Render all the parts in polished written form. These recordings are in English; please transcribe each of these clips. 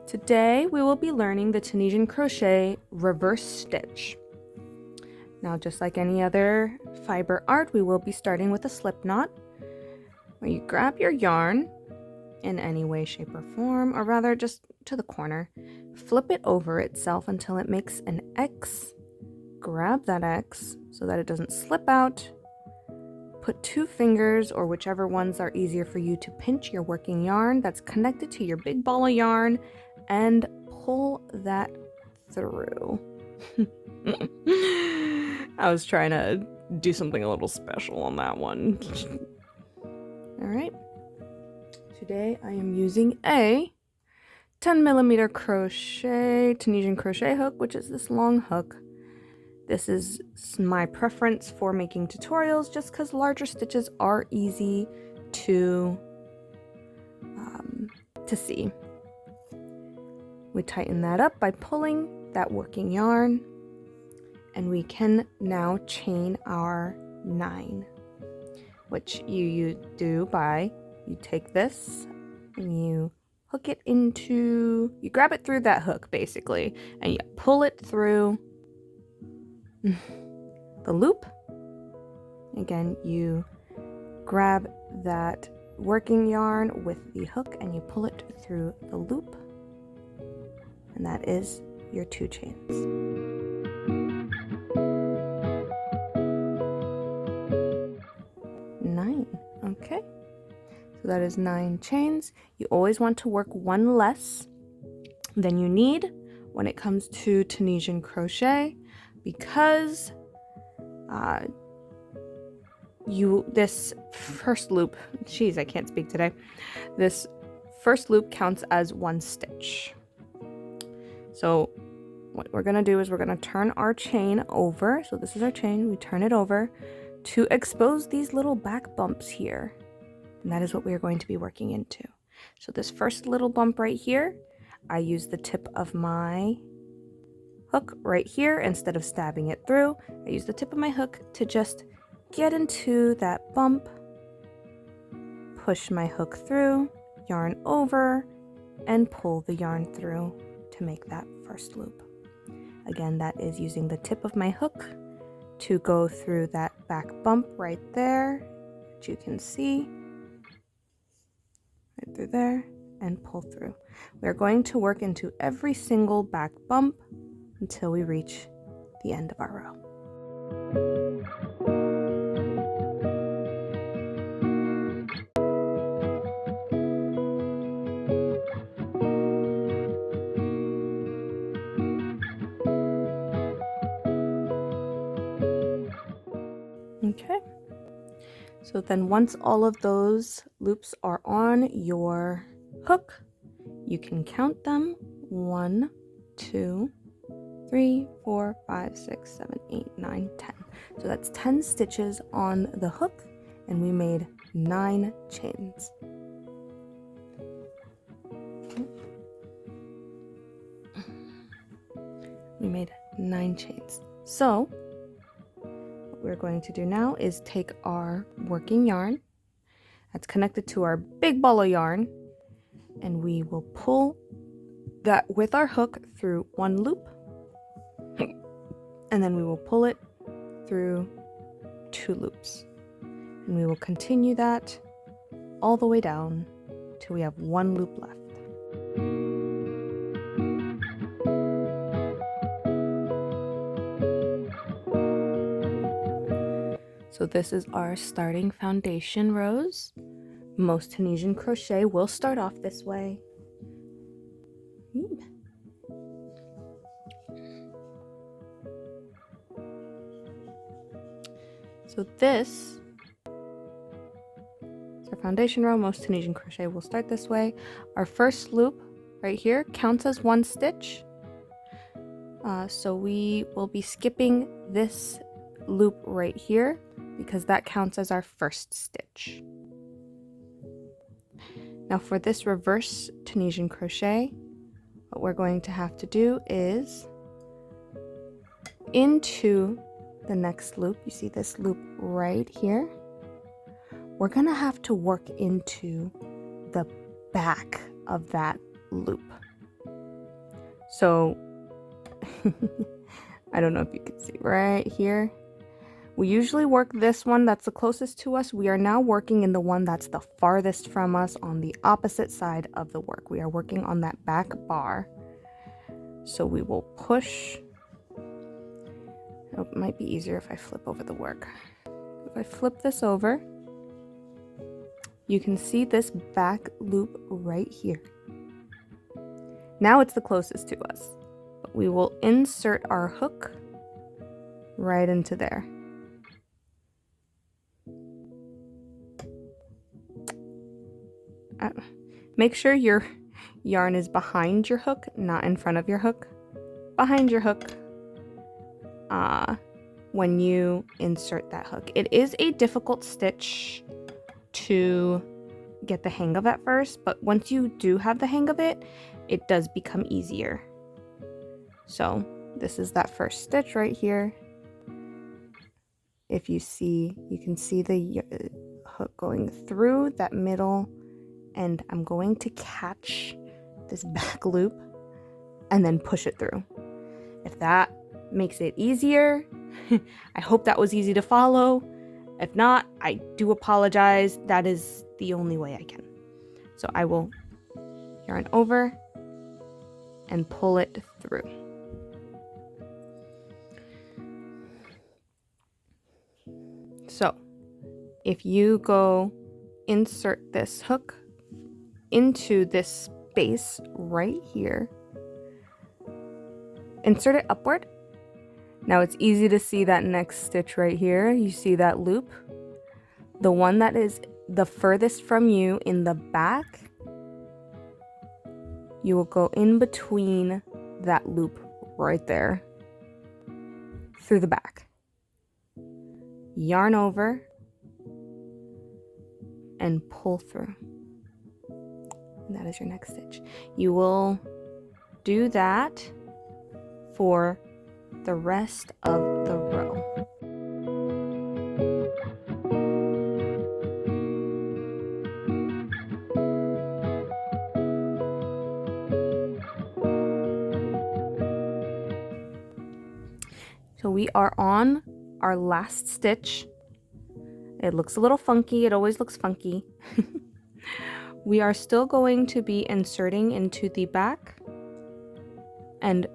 Today we will be learning the Tunisian crochet reverse stitch. Now, just like any other fiber art, we will be starting with a slip knot, where you grab your yarn in any way, shape, or form, or rather just to the corner, flip it over itself until it makes an X, grab that X so that it doesn't slip out, put 2 fingers or whichever ones are easier for you to pinch your working yarn that's connected to your big ball of yarn and pull that through. I was trying to do something a little special on that one. All right. Today I am using a 10mm crochet, Tunisian crochet hook, which is this long hook. This is my preference for making tutorials just because larger stitches are easy to see. We tighten that up by pulling that working yarn, and we can now chain our 9, which you do by you take this and you hook it into, you grab it through that hook basically, and you pull it through the loop. Again, you grab that working yarn with the hook and you pull it through the loop, and that is your 2 chains. Okay, so that is 9 chains. You always want to work 1 less than you need when it comes to Tunisian crochet, because this first loop, I can't speak today. This first loop counts as 1 stitch. So what we're gonna do is we're gonna turn our chain over. So this is our chain, we turn it over to expose these little back bumps here. And that is what we are going to be working into. So this first little bump right here, I use the tip of my hook right here instead of stabbing it through. I use the tip of my hook to just get into that bump, push my hook through, yarn over, and pull the yarn through to make that first loop. Again, that is using the tip of my hook to go through that back bump right there, which you can see right through there, and pull through. We're going to work into every single back bump until we reach the end of our row. Okay, so then once all of those loops are on your hook, you can count them: 1, 2, 3, 4, 5, 6, 7, 8, 9, 10. So that's 10 stitches on the hook, and we made 9 chains. We made 9 chains. So what we're going to do now is take our working yarn that's connected to our big ball of yarn, and we will pull that with our hook through 1 loop, and then we will pull it through 2 loops, and we will continue that all the way down till we have 1 loop left. So this is our starting foundation rows. Most Tunisian crochet will start off this way. So this is our foundation row. Most Tunisian crochet will start this way. Our first loop right here counts as 1 stitch. So we will be skipping this loop right here because that counts as our first stitch. Now for this reverse Tunisian crochet, what we're going to have to do is into the next loop, you see this loop right here, we're gonna have to work into the back of that loop. So I don't know if you can see right here. We usually work this one that's the closest to us. We are now working in the one that's the farthest from us on the opposite side of the work. We are working on that back bar. So we will push. Oh, it might be easier if I flip over the work. If I flip this over, you can see this back loop right here. Now it's the closest to us. But we will insert our hook right into there. Make sure your yarn is behind your hook, not in front of your hook. Behind your hook when you insert that hook. It is a difficult stitch to get the hang of at first, but once you do have the hang of it, it does become easier. So this is that first stitch right here. If you see, you can see the hook going through that middle, and I'm going to catch this back loop and then push it through. If that makes it easier, I hope that was easy to follow. If not, I do apologize. That is the only way I can. So I will yarn over and pull it through. So if you go insert this hook into this space right here, insert it upward. Now it's easy to see that next stitch right here. You see that loop? The one that is the furthest from you in the back, you will go in between that loop right there through the back. Yarn over and pull through. And that is your next stitch. You will do that for the rest of the row. So we are on our last stitch. It looks a little funky. It always looks funky. We are still going to be inserting into the back and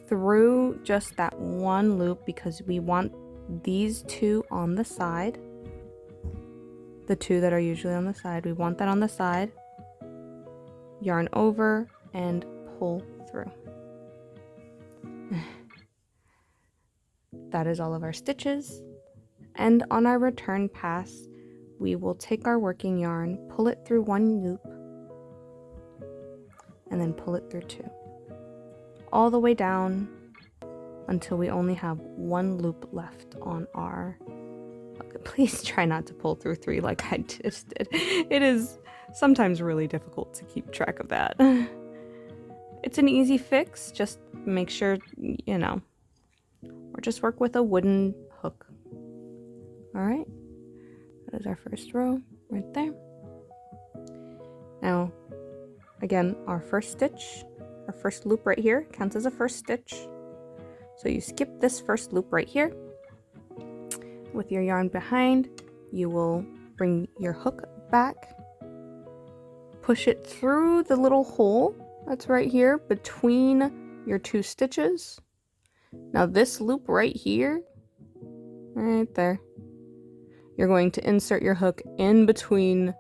through just that one loop because we want these two on the side. The two that are usually on the side, we want that on the side. Yarn over and pull through. That is all of our stitches. And on our return pass, we will take our working yarn, pull it through one loop, and then pull it through two. All the way down until we only have one loop left on our... Okay, please try not to pull through three like I just did. It is sometimes really difficult to keep track of that. It's an easy fix, just make sure, you know, or just work with a wooden hook. All right, that is our first row right there. Now, again, our first stitch, our first loop right here counts as a first stitch. So you skip this first loop right here. With your yarn behind, you will bring your hook back, push it through the little hole that's right here between your two stitches. Now this loop right here, right there, you're going to insert your hook in between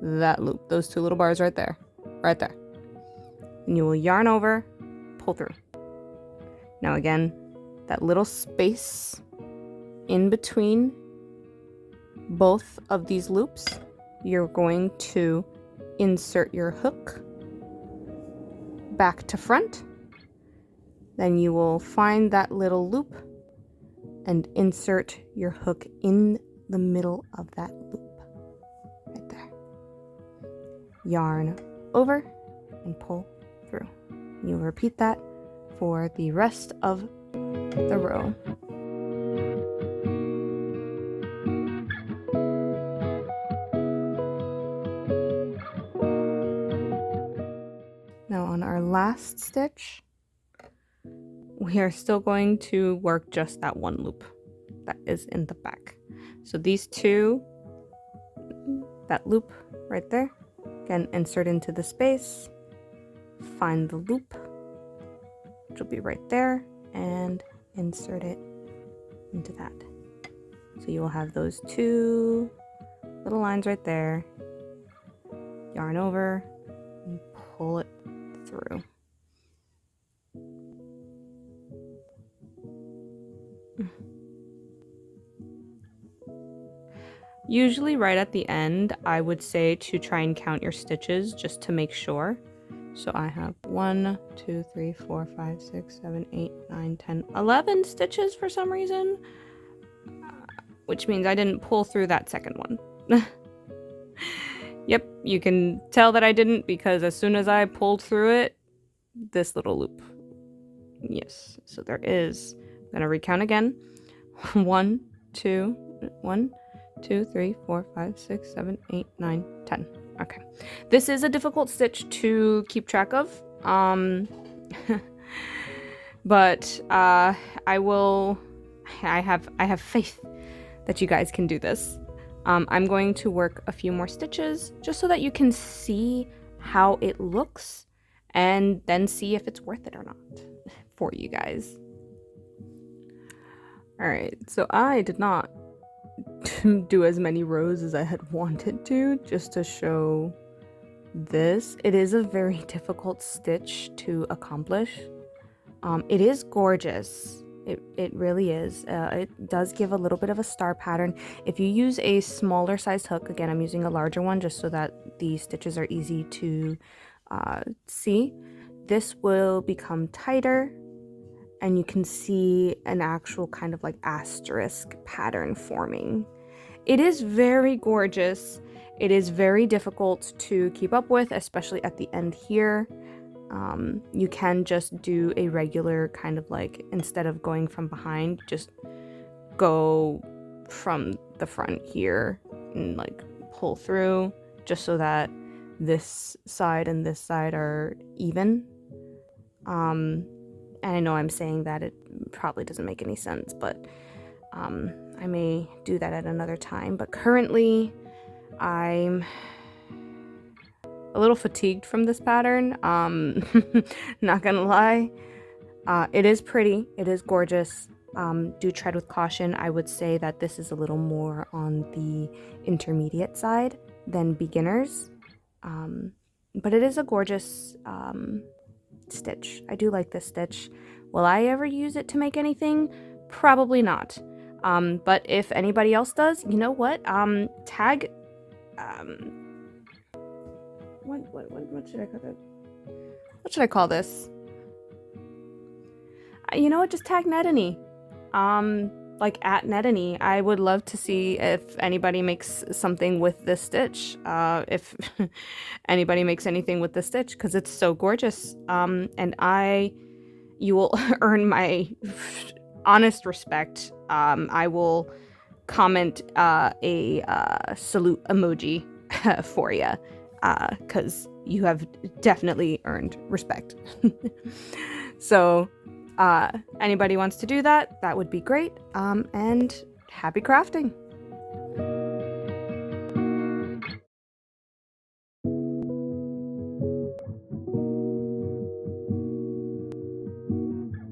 that loop, those two little bars right there, right there. And you will yarn over, pull through. Now again, that little space in between both of these loops, you're going to insert your hook back to front. Then you will find that little loop and insert your hook in the middle of that loop right there. Yarn over and pull through. You'll repeat that for the rest of the row. Now on our last stitch, we are still going to work just that one loop that is in the back. So these two, that loop right there, again, insert into the space, find the loop, which will be right there, and insert it into that. So you will have those two little lines right there, yarn over, and pull it through. Usually right at the end, I would say to try and count your stitches just to make sure. So I have 1, 2, 3, 4, 5, 6, 7, 8, 9, 10, 11 stitches for some reason, which means I didn't pull through that second one. Yep, you can tell that I didn't because as soon as I pulled through it, this little loop. Yes, so there is. I'm gonna recount again. 1, 2, 1, 2, 3, 4, 5, 6, 7, 8, 9, 10. Okay. This is a difficult stitch to keep track of. But I have faith that you guys can do this. I'm going to work a few more stitches just so that you can see how it looks and then see if it's worth it or not for you guys. All right, so I did not do as many rows as I had wanted to, just to show this. It is a very difficult stitch to accomplish. It is gorgeous. It really is. It does give a little bit of a star pattern. If you use a smaller sized hook, again, I'm using a larger one just so that the stitches are easy to see, this will become tighter and you can see an actual kind of like asterisk pattern forming. It is very gorgeous. It is very difficult to keep up with, especially at the end here. You can just do a regular kind of like, instead of going from behind, just go from the front here and like pull through just so that this side and this side are even. And I know I'm saying that it probably doesn't make any sense, but I may do that at another time. But currently I'm a little fatigued from this pattern. Not gonna lie. It is pretty, it is gorgeous. Do tread with caution. I would say that this is a little more on the intermediate side than beginners. But it is a gorgeous stitch. I do like this stitch. Will I ever use it to make anything? Probably not. But if anybody else does, you know what? Tag what should I call it? What should I call this? You know what? Just tag Netany. Like at Netany. I would love to see if anybody makes something with this stitch. If anybody makes anything with this stitch, because it's so gorgeous. And you will earn my honest respect. I will comment a salute emoji for you, because you have definitely earned respect. So anybody wants to do that, that would be great. And happy crafting.